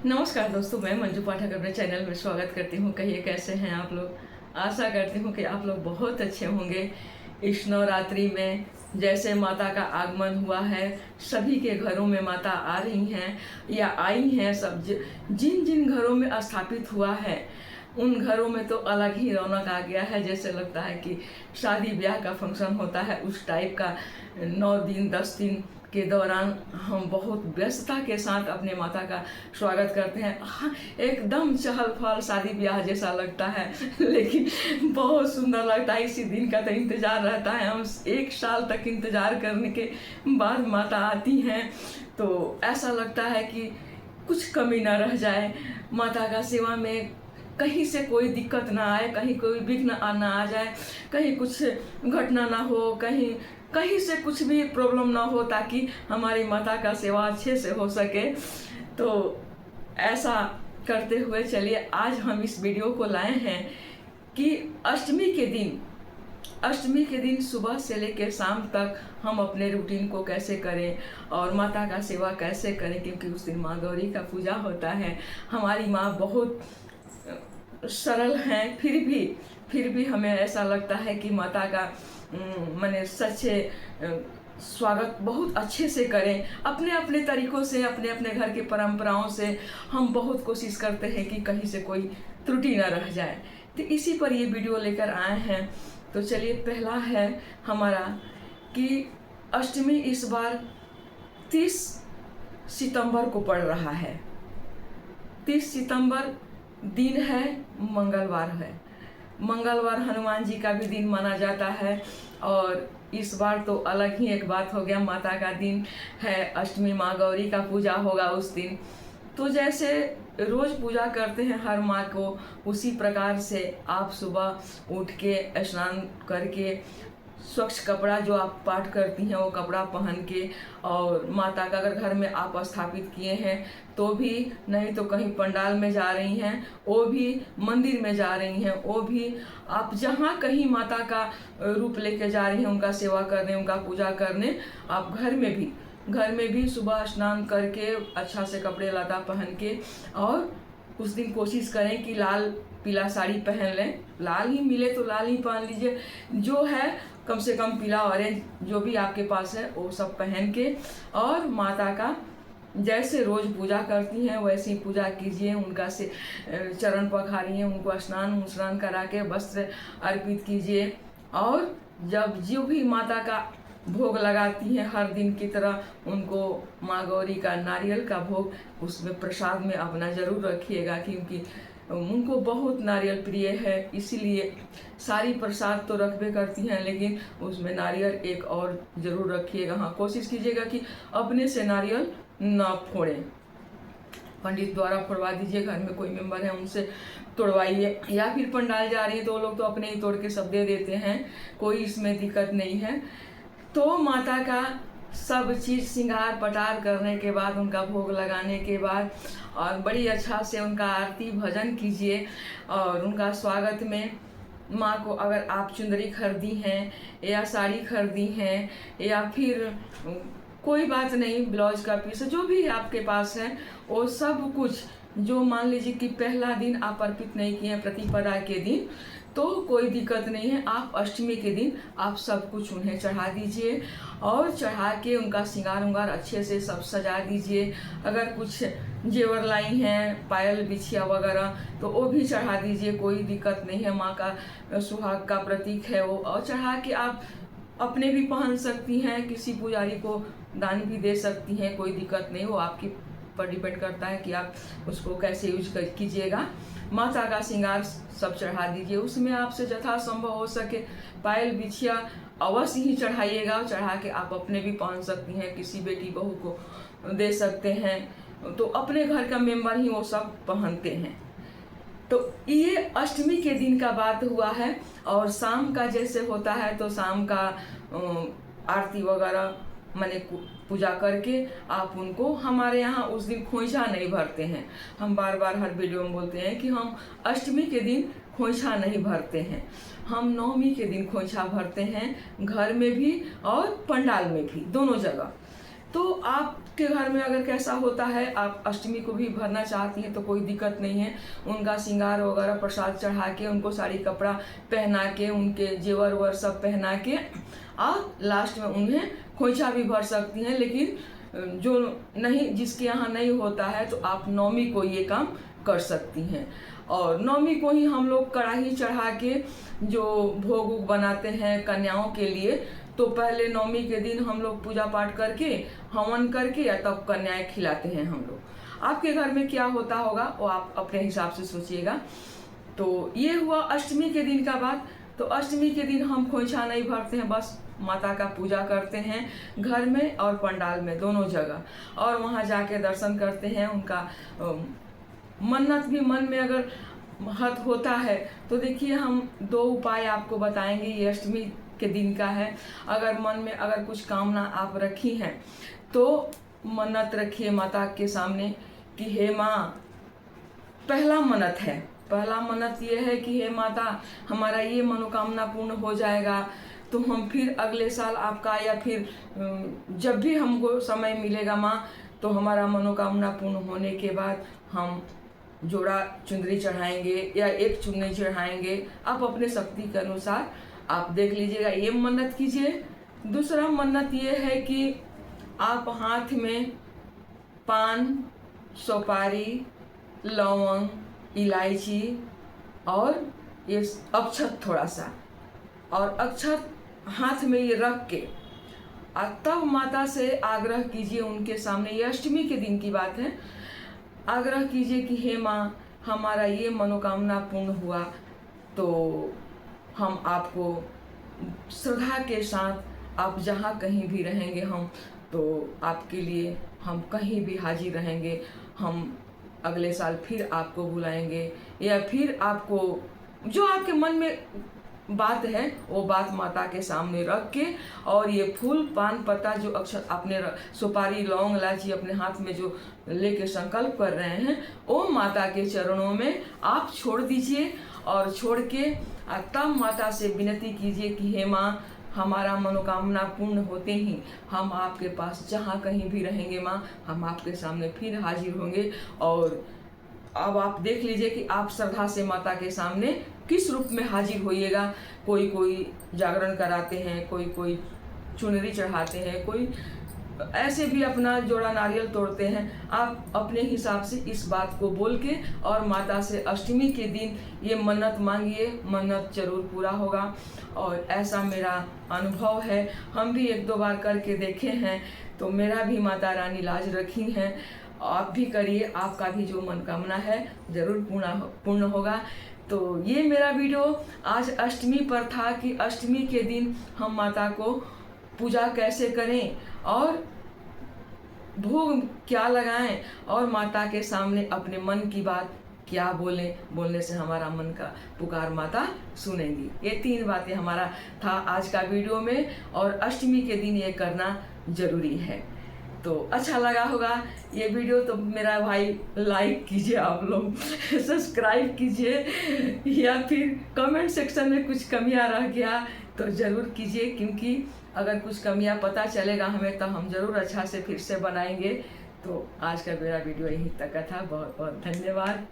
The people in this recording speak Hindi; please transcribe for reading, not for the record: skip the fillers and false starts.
नमस्कार दोस्तों, मैं मंजू पाठक अपने चैनल में स्वागत करती हूँ। कहिए कैसे हैं आप लोग। आशा करती हूँ कि आप लोग बहुत अच्छे होंगे। इस नवरात्रि में जैसे माता का आगमन हुआ है, सभी के घरों में माता आ रही हैं या आई हैं। सब जिन जिन घरों में स्थापित हुआ है उन घरों में तो अलग ही रौनक आ गया है। जैसे लगता है कि शादी ब्याह का फंक्शन होता है उस टाइप का। 9 दिन 10 दिन के दौरान हम बहुत व्यस्तता के साथ अपने माता का स्वागत करते हैं। हाँ, एकदम चहल पहल शादी ब्याह जैसा लगता है लेकिन बहुत सुंदर लगता है। इसी दिन का तो इंतज़ार रहता है। हम 1 साल तक इंतज़ार करने के बाद माता आती हैं तो ऐसा लगता है कि कुछ कमी ना रह जाए। माता का सेवा में कहीं से कोई दिक्कत ना आए, कहीं कोई विघ्न ना आ जाए, कहीं कुछ घटना ना हो, कहीं से कुछ भी प्रॉब्लम ना हो, ताकि हमारी माता का सेवा अच्छे से हो सके। तो ऐसा करते हुए चलिए आज हम इस वीडियो को लाए हैं कि अष्टमी के दिन सुबह से लेकर शाम तक हम अपने रूटीन को कैसे करें और माता का सेवा कैसे करें, क्योंकि उस दिन माँ गौरी का पूजा होता है। हमारी माँ बहुत सरल हैं, फिर भी हमें ऐसा लगता है कि माता का माने सच्चे स्वागत बहुत अच्छे से करें। अपने अपने तरीकों से, अपने अपने घर की परंपराओं से हम बहुत कोशिश करते हैं कि कहीं से कोई त्रुटि ना रह जाए। तो इसी पर ये वीडियो लेकर आए हैं। तो चलिए, पहला है हमारा कि अष्टमी इस बार 30 सितंबर को पड़ रहा है। 30 सितंबर दिन है, मंगलवार है। मंगलवार हनुमान जी का भी दिन माना जाता है। और इस बार तो अलग ही एक बात हो गया, माता का दिन है, अष्टमी माँ गौरी का पूजा होगा उस दिन। तो जैसे रोज पूजा करते हैं हर माँ को, उसी प्रकार से आप सुबह उठ के स्नान करके स्वच्छ कपड़ा जो आप पाठ करती हैं वो कपड़ा पहन के, और माता का अगर घर में आप स्थापित किए हैं तो भी, नहीं तो कहीं पंडाल में जा रही हैं, वो भी मंदिर में जा रही हैं, वो भी आप जहाँ कहीं माता का रूप लेके जा रही हैं उनका सेवा करने, उनका पूजा करने, आप घर में भी सुबह स्नान करके अच्छा से कपड़े लता पहन के, और उस दिन कोशिश करें कि लाल पीला साड़ी पहन लें। लाल ही मिले तो लाल ही पहन लीजिए, जो है कम से कम पीला ऑरेंज जो भी आपके पास है वो सब पहन के, और माता का जैसे रोज पूजा करती हैं वैसे ही पूजा कीजिए। उनका से चरण पखारिए, उनको स्नान करा के वस्त्र अर्पित कीजिए। और जब जो भी माता का भोग लगाती हैं हर दिन की तरह, उनको माँ गौरी का नारियल का भोग उसमें प्रसाद में अपना जरूर रखिएगा, क्योंकि उनको बहुत नारियल प्रिय है। इसीलिए सारी प्रसाद तो रखबे करती हैं, लेकिन उसमें नारियल एक और ज़रूर रखिएगा। हाँ, कोशिश कीजिएगा कि अपने से नारियल ना फोड़ें, पंडित द्वारा फोड़वा दीजिए। घर में कोई मेंबर है उनसे तोड़वाइए, या फिर पंडाल जा रही है तो वो लोग तो अपने ही तोड़ के सब दे देते हैं, कोई इसमें दिक्कत नहीं है। तो माता का सब चीज़ श्रृंगार पटार करने के बाद, उनका भोग लगाने के बाद, और बड़ी अच्छा से उनका आरती भजन कीजिए। और उनका स्वागत में माँ को अगर आप चुंदरी खरीदी हैं या साड़ी खरीदी हैं, या फिर कोई बात नहीं, ब्लाउज का पीस जो भी आपके पास है, वो सब कुछ जो मान लीजिए कि पहला दिन आप अर्पित नहीं किए हैं प्रतिपदा के दिन, तो कोई दिक्कत नहीं है। आप अष्टमी के दिन आप सब कुछ उन्हें चढ़ा दीजिए, और चढ़ा के उनका श्रृंगार उंगार अच्छे से सब सजा दीजिए। अगर कुछ जेवर लाई हैं, पायल बिछिया वगैरह, तो वो भी चढ़ा दीजिए, कोई दिक्कत नहीं है। माँ का सुहाग का प्रतीक है वो, और चढ़ा के आप अपने भी पहन सकती हैं, किसी पुजारी को दान भी दे सकती हैं, कोई दिक्कत नहीं। वो आपकी पर डिपेंड करता है कि आप उसको कैसे यूज कीजिएगा। माता का श्रृंगार सब चढ़ा दीजिए, उसमें आपसे यथासंभव हो सके पायल बिछिया अवश्य ही चढ़ाइएगा। चढ़ा के आप अपने भी पहन सकती हैं, किसी बेटी बहू को दे सकते हैं, तो अपने घर का मेंबर ही वो सब पहनते हैं। तो ये अष्टमी के दिन का बात हुआ है। और शाम का जैसे होता है तो शाम का आरती वगैरह माने पूजा करके आप उनको, हमारे यहाँ उस दिन खोइछा नहीं भरते हैं। हम बार बार हर वीडियो में बोलते हैं कि हम अष्टमी के दिन खोइछा नहीं भरते हैं, हम नवमी के दिन खोइछा भरते हैं, घर में भी और पंडाल में भी, दोनों जगह। तो आपके घर में अगर कैसा होता है, आप अष्टमी को भी भरना चाहती हैं तो कोई दिक्कत नहीं है। उनका श्रृंगार वगैरह प्रसाद चढ़ा के, उनको साड़ी कपड़ा पहना के, उनके जेवर वर सब पहना के आप लास्ट में उन्हें खोइछा भी भर सकती हैं। लेकिन जो नहीं, जिसके यहाँ नहीं होता है, तो आप नौमी को ये काम कर सकती हैं। और नौमी को ही हम लोग कढ़ाई चढ़ा के जो भोग वोग बनाते हैं कन्याओं के लिए, तो पहले नौमी के दिन हम लोग पूजा पाठ करके हवन करके या तब कन्याएं खिलाते हैं हम लोग। आपके घर में क्या होता होगा वो आप अपने हिसाब से सोचिएगा। तो ये हुआ अष्टमी के दिन का बात। तो अष्टमी के दिन हम खोइछा नहीं भरते हैं, बस माता का पूजा करते हैं घर में और पंडाल में, दोनों जगह, और वहाँ जाके दर्शन करते हैं। उनका मन्नत भी मन में अगर हत होता है तो देखिए हम 2 उपाय आपको बताएंगे। ये अष्टमी के दिन का है। अगर मन में अगर कुछ कामना आप रखी हैं तो मन्नत रखिए माता के सामने कि हे माँ, पहला मन्नत है, पहला मन्नत ये है कि हे माता, हमारा ये मनोकामना पूर्ण हो जाएगा तो हम फिर अगले साल आपका, या फिर जब भी हमको समय मिलेगा माँ, तो हमारा मनोकामना पूर्ण होने के बाद हम जोड़ा चुनरी चढ़ाएंगे या एक चुनरी चढ़ाएंगे। आप अपने शक्ति के अनुसार आप देख लीजिएगा, ये मन्नत कीजिए। दूसरा मन्नत ये है कि आप हाथ में पान, सुपारी, लौंग, इलायची और ये अक्षत थोड़ा सा, और अक्षत हाथ में ये रख के तब माता से आग्रह कीजिए उनके सामने। ये अष्टमी के दिन की बात है। आग्रह कीजिए कि हे माँ, हमारा ये मनोकामना पूर्ण हुआ तो हम आपको श्रद्धा के साथ, आप जहाँ कहीं भी रहेंगे हम तो आपके लिए हम कहीं भी हाजिर रहेंगे। हम अगले साल फिर आपको बुलाएंगे, या फिर आपको जो आपके मन में बात है वो बात माता के सामने रख के, और ये फूल पान पत्ता जो अक्षर अपने सुपारी लौंग इलायची अपने हाथ में जो लेके संकल्प कर रहे हैं, वो माता के चरणों में आप छोड़ दीजिए। और छोड़ के तब माता से विनती कीजिए कि हे माँ, हमारा मनोकामना पूर्ण होते ही हम आपके पास जहाँ कहीं भी रहेंगे माँ, हम आपके सामने फिर हाजिर होंगे। और अब आप देख लीजिए कि आप श्रद्धा से माता के सामने किस रूप में हाजिर होइएगा। कोई जागरण कराते हैं, कोई चुनरी चढ़ाते हैं, कोई ऐसे भी अपना जोड़ा नारियल तोड़ते हैं। आप अपने हिसाब से इस बात को बोल के और माता से अष्टमी के दिन ये मन्नत मांगिए, मन्नत जरूर पूरा होगा। और ऐसा मेरा अनुभव है, हम भी 1-2 बार करके देखे हैं, तो मेरा भी माता रानी लाज रखी हैं। आप भी करिए, आपका भी जो मनोकामना है जरूर पूर्ण होगा। तो ये मेरा वीडियो आज अष्टमी पर था कि अष्टमी के दिन हम माता को पूजा कैसे करें और भोग क्या लगाएं और माता के सामने अपने मन की बात क्या बोलने से हमारा मन का पुकार माता सुनेंगी। ये 3 बातें हमारा था आज का वीडियो में, और अष्टमी के दिन ये करना जरूरी है। तो अच्छा लगा होगा ये वीडियो तो मेरा भाई लाइक कीजिए, आप लोग सब्सक्राइब कीजिए, या फिर कमेंट सेक्शन में कुछ कमियां रह गया तो ज़रूर कीजिए, क्योंकि अगर कुछ कमियां पता चलेगा हमें तो हम ज़रूर अच्छा से फिर से बनाएंगे। तो आज का मेरा वीडियो यहीं तक का था। बहुत बहुत धन्यवाद।